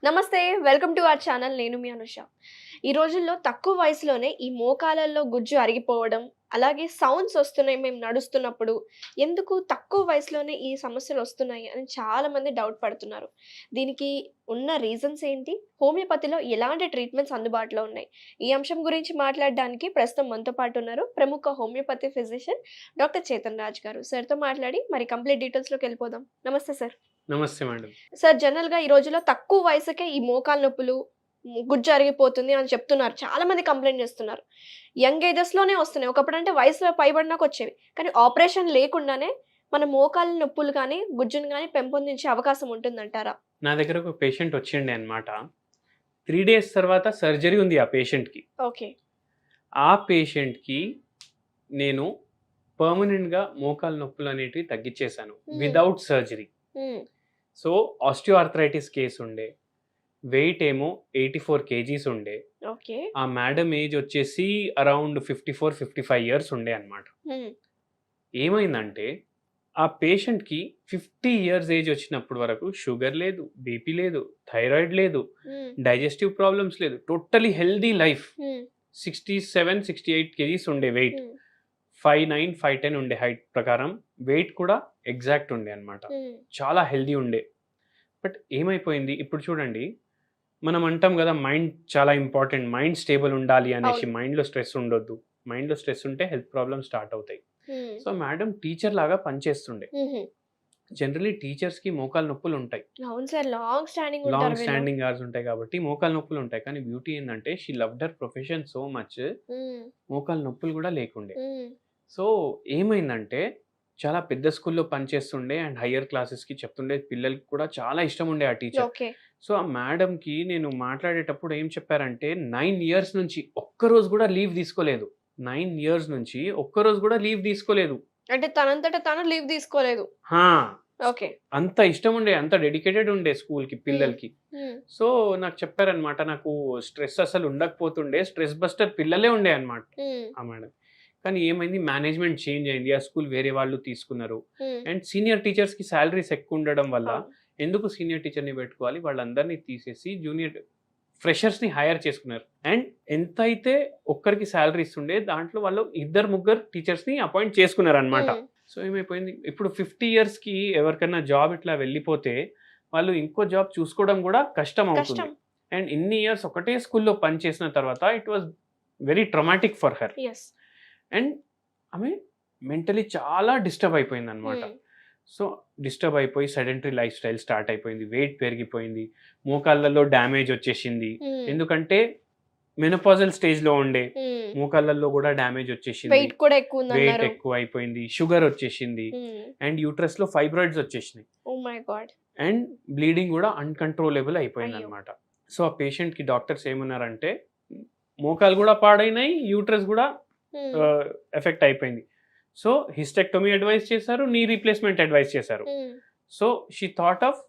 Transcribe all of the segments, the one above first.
నమస్తే, welcome to our channel. నేను మీ అనుష. ఈ రోజుల్లో తక్కువ వయసులోనే ఈ మోకాళ్ళల్లో గుజ్జు అరిగిపోవడం, అలాగే సౌండ్స్ వస్తున్నాయి మేము నడుస్తున్నప్పుడు. ఎందుకు తక్కువ వయసులోనే ఈ సమస్యలు వస్తున్నాయి అని చాలామంది డౌట్ పడుతున్నారు. దీనికి ఉన్న రీజన్స్ ఏంటి? హోమియోపతిలో ఎలాంటి ట్రీట్మెంట్స్ అందుబాటులో ఉన్నాయి? ఈ అంశం గురించి మాట్లాడడానికి ప్రస్తుతం మనతో పాటు ఉన్నారు ప్రముఖ homeopathy physician doctor Chetan Raj గారు. సార్తో మాట్లాడి మరి కంప్లీట్ డీటెయిల్స్లోకి వెళ్ళిపోదాం. నమస్తే సార్. నమస్తే మేడం. సార్, జనరల్‌గా ఈ రోజుల్లో తక్కువ వయసుకే ఈ మోకాలు నొప్పులు, గుజ్జు అరిగిపోతుంది అని చెప్తున్నారు. చాలా మంది కంప్లెయింట్ చేస్తున్నారు. యంగ్ ఏజెస్‌లోనే వస్తున్నాయి. ఒకప్పుడంటే వయసులో పైబడినాక వచ్చేవి. కానీ ఆపరేషన్ లేకుండానే మన మోకాలు నొప్పులు కానీ, గుజ్జును గానీ పెంపొందించే అవకాశం ఉంటుందంటారా? నా దగ్గర ఒక పేషెంట్ వచ్చిండే అన్నమాట. 3 డేస్ తర్వాత సర్జరీ ఉంది ఆ పేషెంట్‌కి. ఓకే. ఆ పేషెంట్‌కి నేను పర్మనెంట్‌గా మోకాలు నొప్పులనేటివి తగ్గిచ్చేసాను. Without surgery. Hmm. So, osteoarthritis case ఉండే. వెయిట్ ఏమో 84 కేజీస్ ఉండే. ఓకే. ఆ మేడమ్ ఏజ్ వచ్చేసి అరౌండ్ 54, 55 ఇయర్స్ ఉండే అన్నమాట. హ్మ్. ఏమైందంటే ఆ పేషెంట్‌కి 50 ఇయర్స్ ఏజ్ వచ్చినప్పటి వరకు షుగర్ లేదు, బీపీ లేదు, థైరాయిడ్ లేదు, హ్మ్. డైజెస్టివ్ ప్రాబ్లమ్స్ లేదు. Totally healthy life. హ్మ్. 67, 68 కేజీస్ ఉండే వెయిట్. హ్మ్. 5'9", 5'10" ఉండే హైట్ ప్రకారం. వెయిట్ కూడా ఎగ్జాక్ట్ ఉండే అన్నమాట. హ్మ్. చాలా హెల్తీ ఉండే. బట్ ఏమైపోయింది ఇప్పుడు చూడండి, మనం అంటాం కదా మైండ్ చాలా ఇంపార్టెంట్. మైండ్ స్టేబుల్ ఉండాలి అనేసి. అవును. మైండ్‌లో స్ట్రెస్ ఉండొద్దు. మైండ్‌లో స్ట్రెస్ ఉంటే హెల్త్ ప్రాబ్లమ్స్ స్టార్ట్ అవుతాయి. హ్మ్. సో, మేడమ్ టీచర్ లాగా పనిచేస్తుండే. హుహు. జనరల్లీ టీచర్స్‌కి మోకాలు నొప్పులు ఉంటాయి. అవును సార్. లాంగ్ స్టాండింగ్ ఉంటారు లాంగ్ వీళ్ళు. స్టాండింగ్ అవర్స్ ఉంటాయి కాబట్టి మోకాలు నొప్పులు ఉంటాయి. కానీ బ్యూటీ ఏందంటే she loved her profession so much, హ్మ్. మోకాలు నొప్పులు కూడా లేకుండే. హ్మ్. సో, ఏమైందంటే చాలా పెద్ద స్కూల్‌లో పనిచేస్తుండే అండ్ హైయర్ క్లాసెస్‌కి చెప్తుండే. పిల్లలకి కూడా చాలా ఇష్టం ఉండే ఆ టీచర్. ఓకే. సో, ఆ మేడమ్‌కి నేను మాట్లాడేటప్పుడు ఏం చెప్పారంటే 9 ఇయర్స్ నుంచి ఒక్కరోజు కూడా లీవ్ తీసుకోలేదు. 9 ఇయర్స్ నుంచి ఒక్కరోజు కూడా లీవ్ తీసుకోలేదు. అంటే తనంతట తాను లీవ్ తీసుకోలేదు. హా! ఓకే. అంత ఇష్టం ఉండే, అంత డెడికేటెడ్ ఉండే స్కూల్‌కి, హ్మ్. పిల్లలకి. హ్మ్. సో, నాకు చెప్పారనమాట. నాకు స్ట్రెస్ అసలు ఉండకపోతుండే. స్ట్రెస్ బస్టర్ పిల్లలే ఉండే అన్నమాట హ్మ్. ఆ మేడం. కానీ ఏమైంది, మేనేజ్‌మెంట్ చేంజ్ అయింది. ఆ స్కూల్ వేరే వాళ్ళు తీసుకున్నారు. హ్మ్. అండ్ సీనియర్ టీచర్స్‌కి సాలరీస్ ఎక్కువ ఉండడం వల్ల అవును. ఎందుకు సీనియర్ టీచర్‌ని పెట్టుకోవాలి, వాళ్ళందరిని తీసేసి జూనియర్ ఫ్రెషర్స్‌ని హైర్ చేసుకున్నారు. అండ్ ఎంతైతే ఒక్కరికి సాలరీ ఇస్తుండే దాంట్లో వాళ్ళు ఇద్దరు, ముగ్గురు టీచర్స్‌ని అపాయింట్ చేసుకున్నారనమాట. హ్మ్. సో, ఏమైపోయింది, ఇప్పుడు 50 ఇయర్స్‌కి ఎవరికన్నా జాబ్ ఇట్లా వెళ్ళిపోతే వాళ్ళు ఇంకో జాబ్ చూసుకోవడం కూడా కష్టం అవుతుంది. కష్టం. అండ్ ఇన్ని ఇయర్స్ ఒకటే స్కూల్‌లో పనిచేసిన తర్వాత it was very traumatic for her. Yes. And ఆమె మెంటలీ చాలా డిస్టర్బ్ అయిపోయిందనమాట. హ్మ్. సో, డిస్టర్బ్ అయిపోయి సెడెంటరీ లైఫ్ స్టైల్ స్టార్ట్ అయిపోయింది. వెయిట్ పెరిగిపోయింది. మోకాళ్ళలో డ్యామేజ్ వచ్చేసింది. హ్మ్. ఎందుకంటే మెనోపాజల్ స్టేజ్‌లో ఉండే. హ్మ్. మోకాళ్ళలో కూడా డ్యామేజ్ వచ్చేసింది. వెయిట్ కూడా వెయిట్ ఎక్కువుందన్నారు. ఎక్కువైపోయింది. షుగర్ వచ్చేసింది. హ్మ్. అండ్ యూట్రస్‌లో ఫైబ్రాయిడ్స్ వచ్చేసినాయి. Oh my God! And bleeding కూడా అన్‌కంట్రోలబుల్ అయ్యో! అయిపోయిందనమాట. సో, ఆ పేషెంట్‌కి డాక్టర్స్ ఏమన్నారంటే మోకాలు కూడా పాడైనాయి. యూట్రస్ కూడా హ్మ్. ఎఫెక్ట్ అయిపోయింది. సో, హిస్టెక్టమీ అడ్వైస్ చేశారు. నీ రీప్లేస్‌మెంట్ అడ్వైస్ చేశారు. హ్మ్. So, she thought of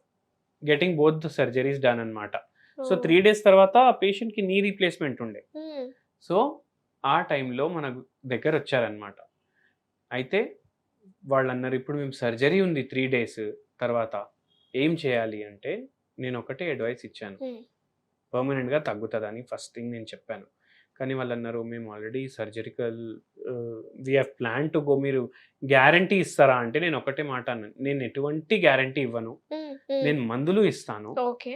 getting both the surgeries done అన్నమాట. సో, ఓహ్! 3 డేస్ తర్వాత ఆ పేషెంట్‌కి నీ రీప్లేస్‌మెంట్ ఉండే. హ్మ్. సో, ఆ టైంలో మన దగ్గరొచ్చారన్నమాట. అయితే వాళ్ళన్నారు, "ఇప్పుడు మేము సర్జరీ ఉంది 3 డేస్ తర్వాత ఏం చేయాలి?" అంటే నేనొకటే అడ్వైస్ ఇచ్చాను. హ్మ్. పర్మనెంట్‌గా తగ్గుతదని ఫస్ట్ థింగ్ నేను చెప్పాను. కానీ వాళ్ళన్నారు, "మేము already surgical we have plan to go. మీరు గ్యారంటీ ఇస్తారా?" అంటే నేను ఒకటే మాట అన్నాను. "నేను ఎటువంటి గ్యారంటీ ఇవ్వను. హ్మ్. హ్మ్. నేను మందులు ఇస్తాను. ఓకే.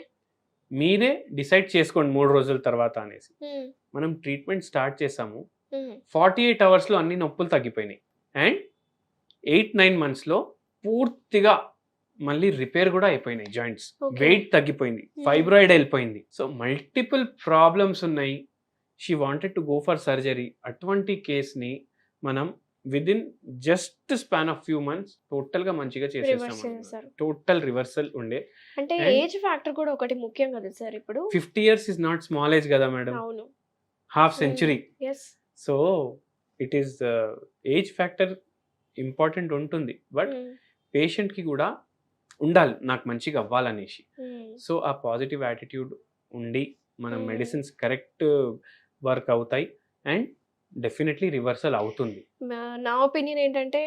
మీరే డిసైడ్ చేసుకోండి 3 రోజుల తర్వాత" అనేసి. హ్మ్. మనం ట్రీట్మెంట్ స్టార్ట్ చేసాము. హ్మ్. 48 అవర్స్‌లో అన్ని నొప్పులు తగ్గిపోయినాయి. అండ్ 8, 9 మంత్స్‌లో పూర్తిగా మళ్ళీ రిపేర్ గూడా అయిపోయినాయి జాయింట్స్. ఓకే. వెయిట్ తగ్గిపోయింది. హ్మ్. ఫైబ్రాయిడ్ ఎళ్ళిపోయింది. సో, మల్టిపుల్ ప్రాబ్లమ్స్ ఉన్నాయి. She wanted to go for surgery. అటువంటి కేస్‌ని మనం within just span of few months టోటల్‌గా మంచిగా రివర్స్ చేసేసామన్నమాట. చేసేసారు. టోటల్ రివర్సల్ ఉండే. అంటే అండ్ ఏజ్ ఫ్యాక్టర్ కూడా ఒకటి ముఖ్యం కదా సార్ ఇప్పుడు. 50 years is not small age గదా మేడం. అవును. హాఫ్ హ్మ్. Century. Yes. So, it is age factor important ఉంటుంది. బట్ హ్మ్. పేషెంట్‌కి గూడా ఉండాలి నాకు మంచిగా అవ్వాలనేసి. హ్మ్. సో, ఆ పాజిటివ్ యాటిట్యూడ్ ఉండి మనం హ్మ్. మెడిసిన్స్ కరెక్ట్ వర్క్ అవుతాయి. అండ్ డెఫినెట్‌లీ రివర్సల్ అవుతుంది. నా ఒపీనియన్ ఏంటంటే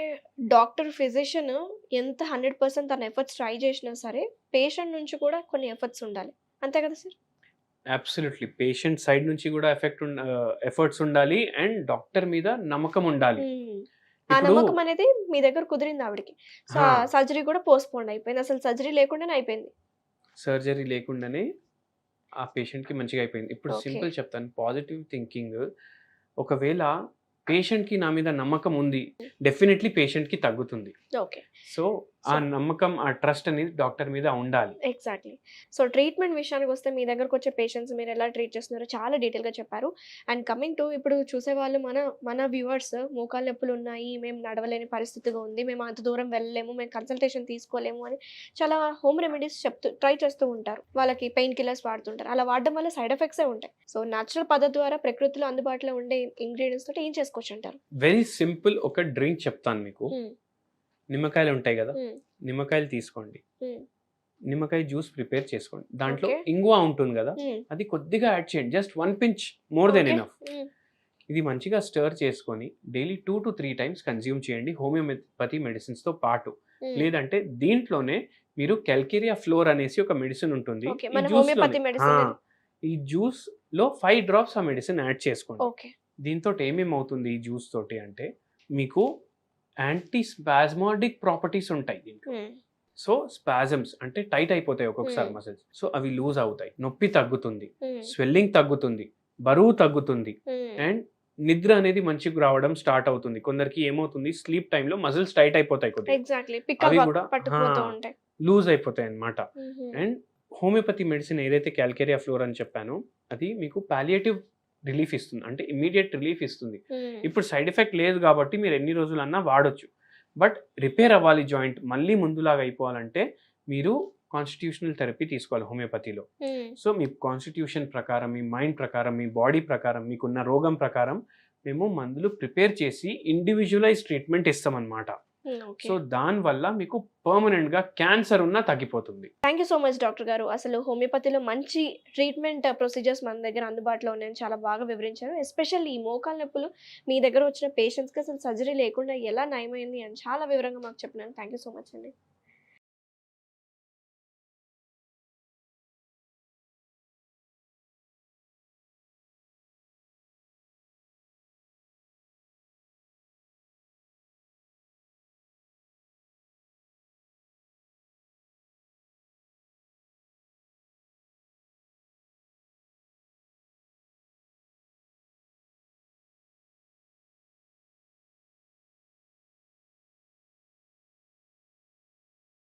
డాక్టర్, ఫిజిషియన్ ఎంత 100% తన ఎఫర్ట్స్ ట్రై చేసినా సరే పేషెంట్ నుంచి కూడా కొన్ని ఎఫర్ట్స్ ఉండాలి. అంతే కదా సార్? అబ్సల్యూట్‌లీ. పేషెంట్ సైడ్ నుంచి గూడా ఎఫర్ట్స్ ఉండాలి. అండ్ డాక్టర్ మీద నమ్మకం ఉండాలి. హ్మ్. ఆ ఇప్పుడు నమ్మకం అనేది మీ దగ్గర కుదిరింది ఆవిడకి. సో, ఆ! సర్జరీ కూడా పోస్ట్‌పోన్ అయిపోయింది. అసలు సర్జరీ లేకుండానే అయిపోయింది. సర్జరీ లేకుండానే ఆ పేషెంట్‌కి మంచిగా అయిపోయింది. ఇప్పుడు ఓకే. సింపుల్ చెప్తాను. పాజిటివ్ థింకింగ్ ఒకవేళ పేషెంట్‌కి నా మీద నమ్మకం ఉంది. డెఫినైట్‌లీ పేషెంట్‌కి తగ్గుతుంది. ఓకే. సో, ఆ సో నమ్మకం, ఆ ట్రస్ట్ అనేది డాక్టర్ మీద ఉండాలి. ఎగ్జాక్ట్‌లీ. సో, ట్రీట్‌మెంట్ విషయానికొస్తే మీ దగ్గరకొచ్చే పేషెంట్స్ మీరెలా ట్రీట్ చేస్తున్నారో చాలా డీటెయిల్‌గా చెప్పారు. అండ్ కమింగ్ టు ఇప్పుడు చూసేవాళ్ళు మన వ్యూవర్స్ మోకాళ్ళ నొప్పులున్నాయి, మేము నడవలేని పరిస్థితిగా ఉంది, మేము అంత దూరం వెళ్ళలేము, మేము కన్సల్టేషన్ తీసుకోలేము అని చాలా హోమ్ రెమెడీస్ ట్రై చేస్తూ ఉంటారు. వాళ్ళకి పెయిన్ కిల్లర్స్ వాడుతుంటారు. అలా వాడడం వల్ల సైడ్ ఎఫెక్ట్సే ఉంటాయి. సో, నేచురల్ పద్ధతి ద్వారా ప్రకృతిలో అందుబాటులో ఉండే ఇంగ్రీడియెంట్స్ తోటి ఏం చేసుకోవచ్చంటారు? వెరీ సింపుల్ ఒక డ్రింక్ చెప్తాను మీకు. హ్మ్. నిమ్మకాయలు ఉంటాయి గదా! హ్మ్. నిమ్మకాయలు తీసుకోండి. హ్మ్. నిమ్మకాయ జ్యూస్ ప్రిపేర్ చేసుకోండి. దాంట్లో ఓకే. ఇంగువ ఉంటుంది గదా! హ్మ్. అది కొద్దిగా యాడ్ చేయండి. Just 1 pinch more than okay. Enough. హ్మ్. ఇది మంచిగా స్టిర్ చేసుకొని డైలీ 2-3 టైమ్స్ కన్జ్యూమ్ చేయండి హోమియోపతి మెడిసిన్స్‌తో పాటు. హ్మ్. లేదంటే దీంట్లోనే మీరు కాల్కేరియా ఫ్లోర్ అనేసి ఒక మెడిసిన్ ఉంటుంది. ఓకే. ఈ మన జ్యూస్‌లోనే హోమియోపతి మెడిసిన్ ఇది. ఈ జ్యూస్‌లో 5 డ్రాప్స్ ఆ మెడిసిన్ యాడ్ చేసుకోండి. ఓకే. దీంతోటి ఏమేమవుతుంది ఈ జ్యూస్ తోటి అంటే మీకు యాంటీ స్పాస్మోడిక్ ప్రాపర్టీస్ ఉంటాయి దీంట్లో. హ్మ్. సో, స్పాజమ్స్ అంటే టైట్ అయిపోతాయి ఒక్కొక్కసారి హ్మ్. మసిల్స్. సో, అవి లూజ్ అవుతాయి. నొప్పి తగ్గుతుంది. హ్మ్. స్వెల్లింగ్ తగ్గుతుంది. బరువు తగ్గుతుంది. హ్మ్. అండ్ నిద్ర అనేది మంచిగా రావడం స్టార్ట్ అవుతుంది. కొందరికి ఏమవుతుంది స్లీప్ టైమ్‌లో మజిల్స్ టైట్ అయిపోతాయి కొద్దిగా. ఎగ్జాక్ట్‌లీ. అవి పిక్కలు గూడా పట్టుకుపోతూ ఉంటాయి. లూజ్ అయిపోతాయన్నమాట. హుహు. అండ్ హోమియోపతి మెడిసిన్ ఏదైతే కాల్కేరియా ఫ్లోర్ అని చెప్పానో అది మీకు పాలియేటివ్ రిలీఫ్ ఇస్తుంది. అంటే ఇమ్మీడియేట్ రిలీఫ్ ఇస్తుంది. హ్మ్. ఇప్పుడు సైడ్ ఎఫెక్ట్ లేదు కాబట్టి మీరు ఎన్ని రోజులన్నా వాడొచ్చు. బట్ రిపేర్ అవ్వాలి జాయింట్ మళ్ళీ ముందులాగా అయిపోవాలంటే మీరు కాన్స్టిట్యూషనల్ థెరపీ తీసుకోవాలి హోమియోపతిలో. హ్మ్. సో, మీ కాన్స్టిట్యూషన్ ప్రకారం, మీ మైండ్ ప్రకారం, మీ బాడీ ప్రకారం, మీకున్న రోగం ప్రకారం మేము మందులు ప్రిపేర్ చేసి ఇండివిడ్యువలైజ్ ట్రీట్మెంట్ ఇస్తామన్నమాట. హ్మ్. ఓకే. సో, దానివల్ల మీకు పర్మనెంట్‌గా క్యాన్సర్ ఉన్నా తగ్గిపోతుంది. Thank you so much doctor గారు. అసలు హోమియోపతిలో మంచి ట్రీట్మెంట్ ప్రొసీజర్స్ మన దగ్గర అందుబాటులో ఉన్నాయని చాలా బాగా వివరించారు. ఎస్పెషల్లీ ఈ మోకాళ్ళ నొప్పులు మీ దగ్గర వచ్చిన పేషెంట్స్‌కి అసలు సర్జరీ లేకుండా ఎలా నయమైంది అని చాలా వివరంగా మాకు చెప్పినందుకు థాంక్ యూ సో మచ్ అండి.